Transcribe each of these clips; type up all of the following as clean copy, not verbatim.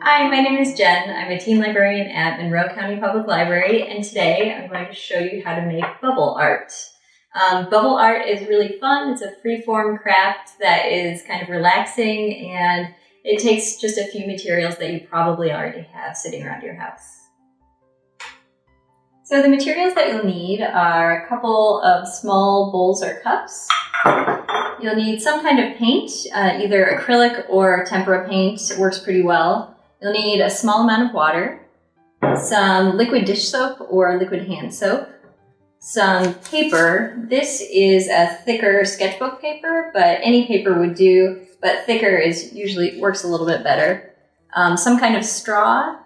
Hi, my name is Jen. I'm a teen librarian at Monroe County Public Library, and today I'm going to show you how to make bubble art. Bubble art is really fun. It's a free-form craft that is kind of relaxing, and it takes just a few materials that you probably already have sitting around your house. So the materials that you'll need are a couple of small bowls or cups. You'll need some kind of paint, either acrylic or tempera paint works pretty well. You'll need a small amount of water, some liquid dish soap or liquid hand soap, some paper. This is a thicker sketchbook paper, but any paper would do, but thicker usually works a little bit better. Some kind of straw,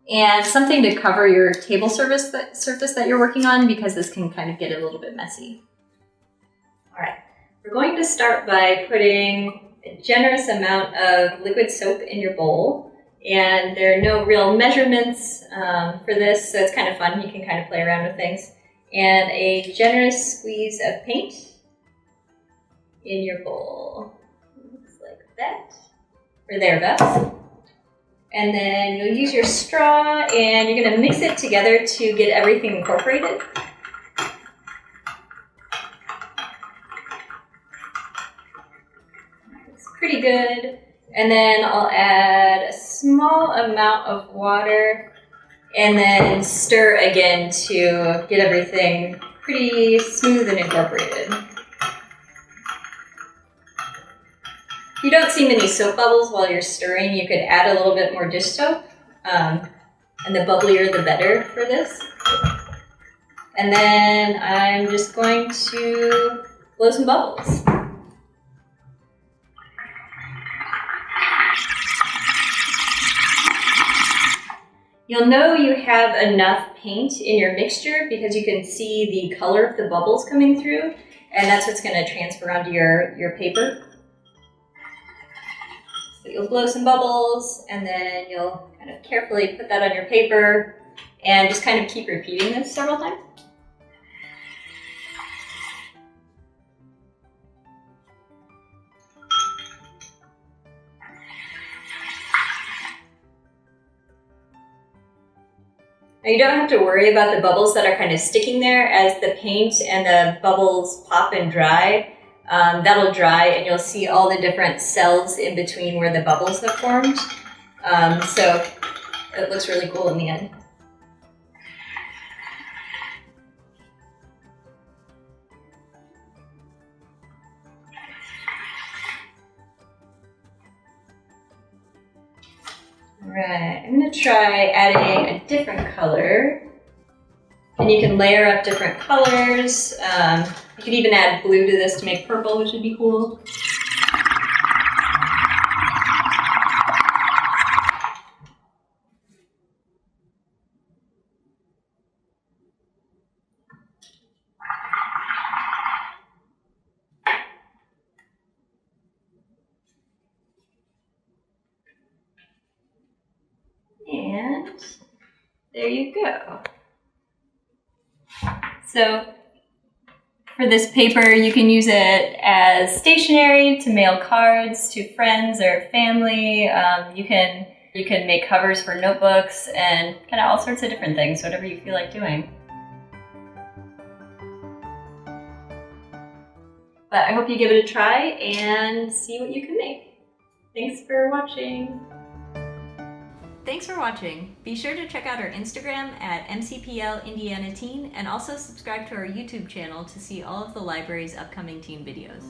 and something to cover your table surface that you're working on, because this can kind of get a little bit messy. All right, we're going to start by putting a generous amount of liquid soap in your bowl. And there are no real measurements for this, so it's kind of fun. You can kind of play around with things. And a generous squeeze of paint in your bowl. Looks like that, or thereabouts. And then you'll use your straw, and you're going to mix it together to get everything incorporated. It's pretty good. And then I'll add a small amount of water and then stir again to get everything pretty smooth and incorporated. If you don't see many soap bubbles while you're stirring, you could add a little bit more dish soap. And the bubblier the better for this. And then I'm just going to blow some bubbles. You'll know you have enough paint in your mixture because you can see the color of the bubbles coming through, and that's what's going to transfer onto your paper. So you'll blow some bubbles, and then you'll kind of carefully put that on your paper, and just kind of keep repeating this several times. Now you don't have to worry about the bubbles that are kind of sticking there. As the paint and the bubbles pop and dry, that'll dry and you'll see all the different cells in between where the bubbles have formed. So it looks really cool in the end. Alright, I'm going to try adding a different color. And you can layer up different colors. You could even add blue to this to make purple, which would be cool. And there you go. So for this paper, you can use it as stationery to mail cards to friends or family. You can make covers for notebooks and kind of all sorts of different things, whatever you feel like doing. But I hope you give it a try and see what you can make. Thanks for watching. Thanks for watching. Be sure to check out our Instagram at MCPL Indiana Teen, and also subscribe to our YouTube channel to see all of the library's upcoming teen videos.